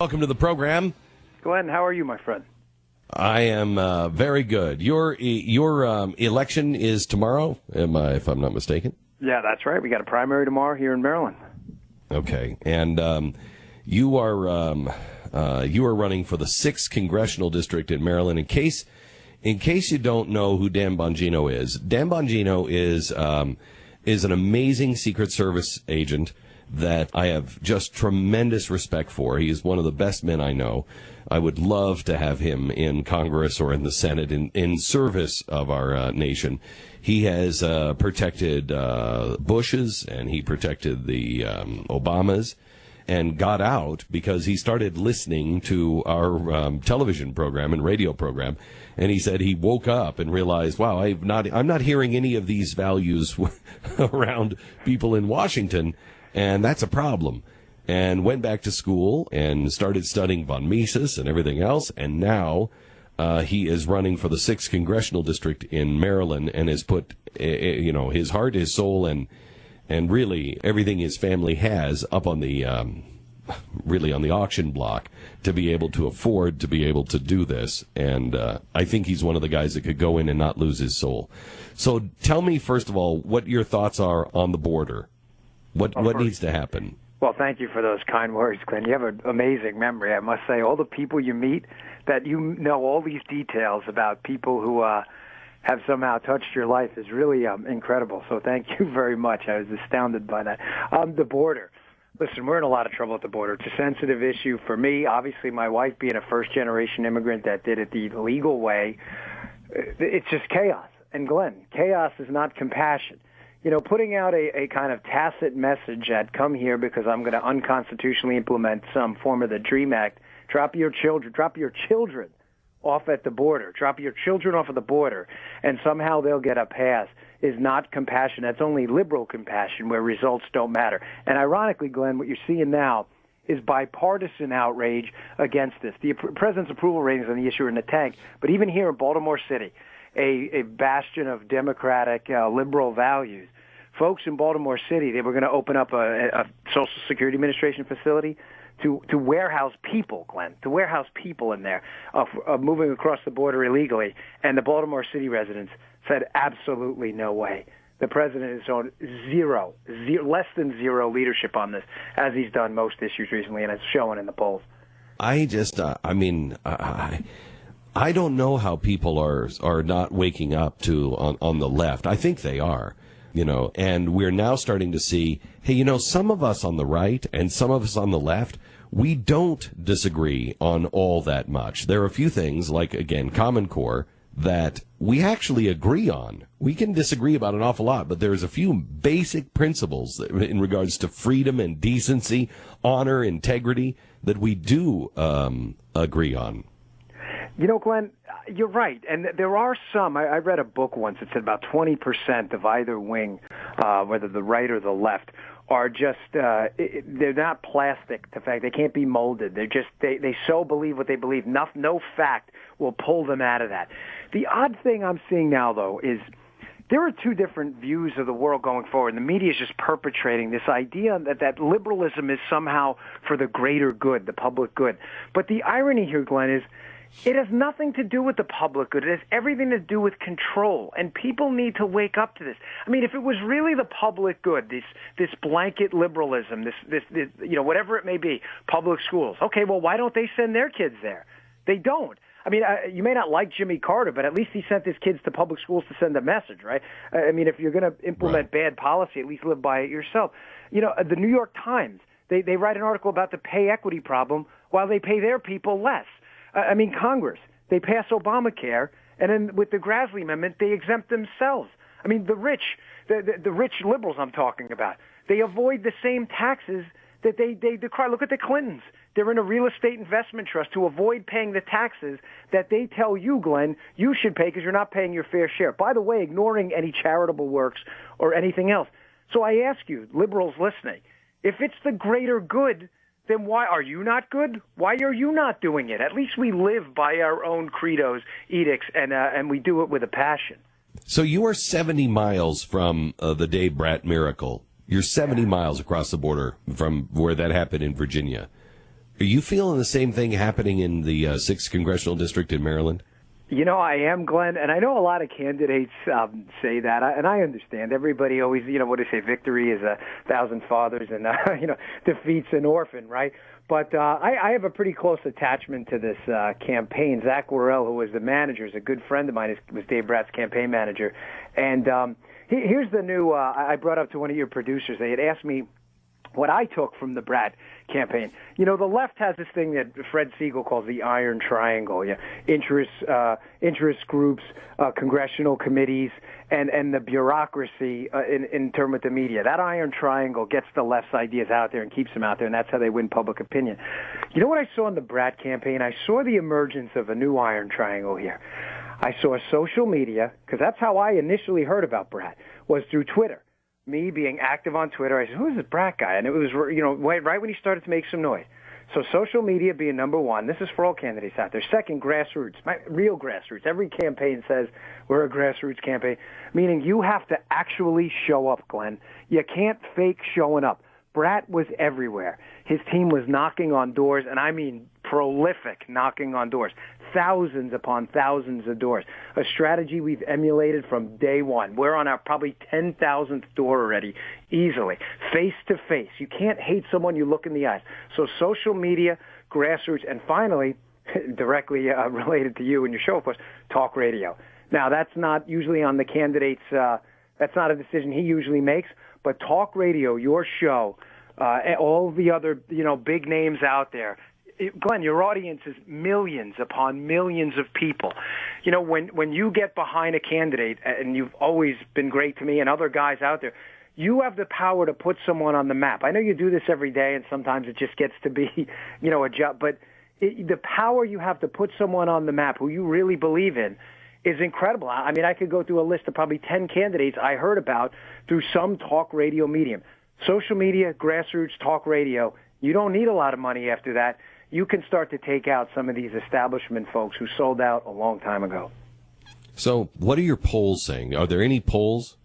Welcome to the program. Glenn, how are you, my friend? I am very good. Your election is tomorrow, if I'm not mistaken? Yeah, that's right. We got a primary tomorrow here in Maryland. Okay, and you are running for the 6th congressional district in Maryland. In case you don't know who Dan Bongino is, Dan Bongino is an amazing Secret Service agent that I have just tremendous respect for. He is one of the best men I know. I would love to have him in Congress or in the Senate in service of our nation. He has protected Bush's, and he protected the Obamas, and got out because he started listening to our television program and radio program, and he said he woke up and realized, wow, I'm not hearing any of these values around people in Washington, and that's a problem. And went back to school and started studying von Mises and everything else, and now he is running for the 6th congressional district in Maryland and has put his heart, his soul, and really everything his family has up on the really on the auction block to be able to afford to be able to do this. And I think he's one of the guys that could go in and not lose his soul. So tell me, first of all, what your thoughts are on the border. What needs to happen? Well, thank you for those kind words, Glenn. You have an amazing memory, I must say. All the people you meet, that you know all these details about people who have somehow touched your life is really incredible. So thank you very much. I was astounded by that. The border. Listen, we're in a lot of trouble at the border. It's a sensitive issue for me. Obviously, my wife being a first-generation immigrant that did it the legal way, it's just chaos. And, Glenn, chaos is not compassion. You know, putting out a kind of tacit message that come here because I'm going to unconstitutionally implement some form of the DREAM Act, drop your children off at the border, drop your children off at the border, and somehow they'll get a pass, is not compassion. That's only liberal compassion where results don't matter. And ironically, Glenn, what you're seeing now is bipartisan outrage against this. The president's approval ratings on the issue are in the tank, but even here in Baltimore City, a bastion of democratic liberal values, folks in Baltimore City, they were going to open up a Social Security Administration facility to warehouse people, Glenn, to warehouse people in there, moving across the border illegally. And the Baltimore City residents said absolutely no way. The president has shown less than zero leadership on this, as he's done most issues recently, and it's showing in the polls. I don't know how people are not waking up to on the left. I think they are, and we're now starting to see, hey, some of us on the right and some of us on the left, we don't disagree on all that much. There are a few things like, again, Common Core that we actually agree on. We can disagree about an awful lot, but there's a few basic principles in regards to freedom and decency, honor, integrity that we do agree on. Glenn, you're right. And there are some. I read a book once that said about 20% of either wing, whether the right or the left, are just, they're not plastic. The fact they can't be molded. They're just, they so believe what they believe. No fact will pull them out of that. The odd thing I'm seeing now, though, is there are two different views of the world going forward. The media is just perpetrating this idea that liberalism is somehow for the greater good, the public good. But the irony here, Glenn, is it has nothing to do with the public good. It has everything to do with control, and people need to wake up to this. I mean, if it was really the public good, this blanket liberalism, this whatever it may be, public schools. Okay, well, why don't they send their kids there? They don't. I mean, you may not like Jimmy Carter, but at least he sent his kids to public schools to send a message, right? I mean, if you're going to implement bad policy, at least live by it yourself. The New York Times, they write an article about the pay equity problem while they pay their people less. I mean, Congress, they pass Obamacare, and then with the Grassley Amendment, they exempt themselves. I mean, the rich liberals I'm talking about, they avoid the same taxes that they decry. Look at the Clintons. They're in a real estate investment trust to avoid paying the taxes that they tell you, Glenn, you should pay because you're not paying your fair share. By the way, ignoring any charitable works or anything else. So I ask you, liberals listening, if it's the greater good, then why are you not good? Why are you not doing it? At least we live by our own credos, edicts, and we do it with a passion. So you are 70 miles from the Dave Bratt miracle. You're 70 miles across the border from where that happened in Virginia. Are you feeling the same thing happening in the 6th Congressional District in Maryland? You know, I am, Glenn, and I know a lot of candidates say that, and I understand. Everybody always, what do they say, victory is 1,000 fathers and, defeat's an orphan, right? But I have a pretty close attachment to this campaign. Zach Worrell, who was the manager, is a good friend of mine, was Dave Bratt's campaign manager. And here's the new, I brought up to one of your producers. They had asked me what I took from the Bratt campaign. The left has this thing that Fred Siegel calls the iron triangle. Interest groups, congressional committees, and the bureaucracy in term with the media. That iron triangle gets the left's ideas out there and keeps them out there, and that's how they win public opinion. You know what I saw in the Bratt campaign? I saw the emergence of a new iron triangle here. I saw social media, because that's how I initially heard about Bratt, was through Twitter. Me being active on Twitter, I said, who is this Bratt guy? And it was, right when he started to make some noise. So social media being number one. This is for all candidates out there. Second, grassroots, real grassroots. Every campaign says we're a grassroots campaign, meaning you have to actually show up, Glenn. You can't fake showing up. Bratt was everywhere. His team was knocking on doors, and I mean prolific knocking on doors. Thousands upon thousands of doors. A strategy we've emulated from day one. We're on our probably 10,000th door already, easily. Face to face. You can't hate someone you look in the eyes. So social media, grassroots, and finally, directly related to you and your show, of course, talk radio. Now, that's not usually on the candidate's, that's not a decision he usually makes, but talk radio, your show, all the other, big names out there. Glenn, your audience is millions upon millions of people. When you get behind a candidate, and you've always been great to me and other guys out there, you have the power to put someone on the map. I know you do this every day, and sometimes it just gets to be, a job. But the power you have to put someone on the map who you really believe in is incredible. I mean, I could go through a list of probably 10 candidates I heard about through some talk radio medium. Social media, grassroots, talk radio. You don't need a lot of money after that. You can start to take out some of these establishment folks who sold out a long time ago. So what are your polls saying? Are there any polls?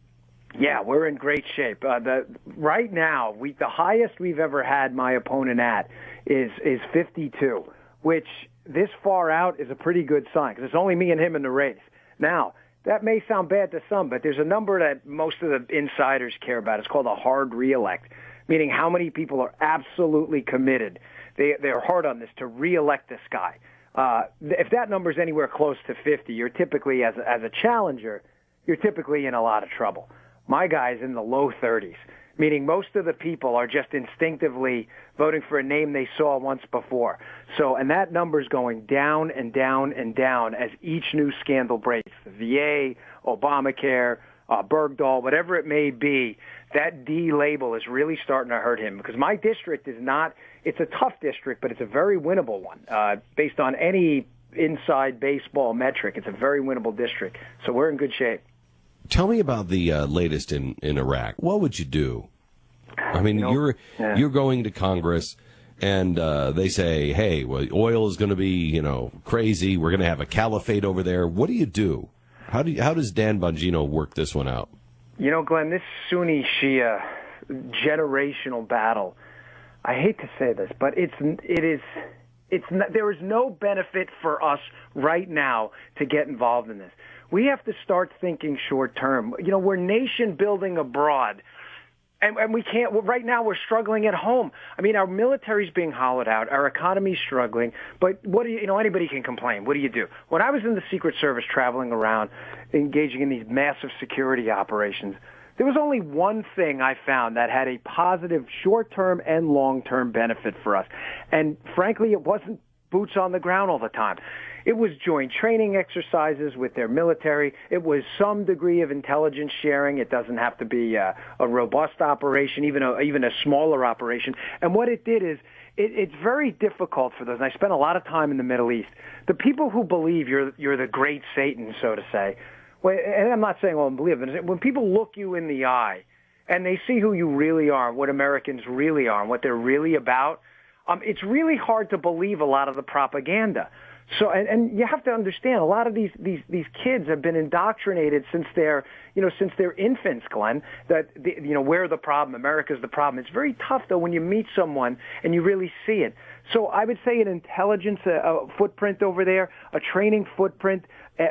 Yeah, we're in great shape. Right now, the highest we've ever had my opponent at is 52, which this far out is a pretty good sign because it's only me and him in the race. Now, that may sound bad to some, but there's a number that most of the insiders care about. It's called a hard reelect, meaning how many people are absolutely committed. They're hard on this to reelect this guy. If that number is anywhere close to 50, you're typically, as a challenger, you're typically in a lot of trouble. My guy's in the low 30s, meaning most of the people are just instinctively voting for a name they saw once before. And that number's going down and down and down as each new scandal breaks. The VA, Obamacare, Bergdahl, whatever it may be, that D label is really starting to hurt him because my district is not, it's a tough district, but it's a very winnable one. Based on any inside baseball metric, it's a very winnable district. So we're in good shape. Tell me about the latest in Iraq. What would you do? I mean, you're going to Congress, and they say, hey, well, oil is going to be, crazy. We're going to have a caliphate over there. What do you do? How does Dan Bongino work this one out? Glenn, this Sunni-Shia generational battle, I hate to say this, but there is no benefit for us right now to get involved in this. We have to start thinking short term. We're nation building abroad. And we can't, right now we're struggling at home. I mean, our military's being hollowed out. Our economy's struggling. But anybody can complain. What do you do? When I was in the Secret Service traveling around, engaging in these massive security operations, there was only one thing I found that had a positive short-term and long-term benefit for us. And frankly, it wasn't boots on the ground all the time. It was joint training exercises with their military. It was some degree of intelligence sharing. It doesn't have to be a robust operation, even a smaller operation. And what it did is it's very difficult for those. And I spent a lot of time in the Middle East. The people who believe you're the great Satan, so to say. And I'm not saying all believe it. When people look you in the eye and they see who you really are, what Americans really are, and what they're really about, it's really hard to believe a lot of the propaganda. So, and you have to understand, a lot of these kids have been indoctrinated since they're infants, Glenn, that, we're the problem, America's the problem. It's very tough, though, when you meet someone and you really see it. So I would say an intelligence footprint over there, a training footprint,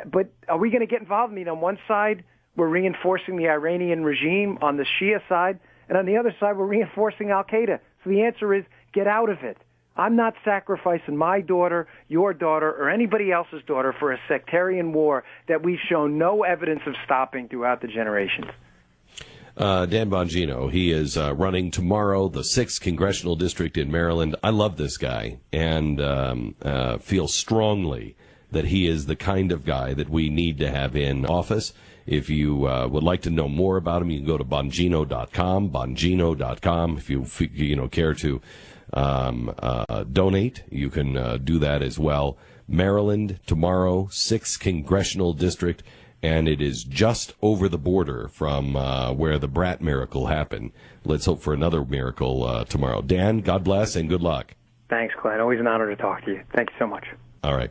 but are we going to get involved? I mean, on one side, we're reinforcing the Iranian regime on the Shia side, and on the other side, we're reinforcing al-Qaeda. So the answer is, get out of it. I'm not sacrificing my daughter, your daughter, or anybody else's daughter for a sectarian war that we've shown no evidence of stopping throughout the generations. Dan Bongino, he is running tomorrow, the 6th Congressional District in Maryland. I love this guy and feel strongly that he is the kind of guy that we need to have in office. If you would like to know more about him, you can go to Bongino.com, Bongino.com. If you care to donate, you can do that as well. Maryland tomorrow, 6th Congressional District, and it is just over the border from where the Brat miracle happened. Let's hope for another miracle tomorrow. Dan, God bless and good luck. Thanks, Glenn. Always an honor to talk to you. Thank you so much. All right.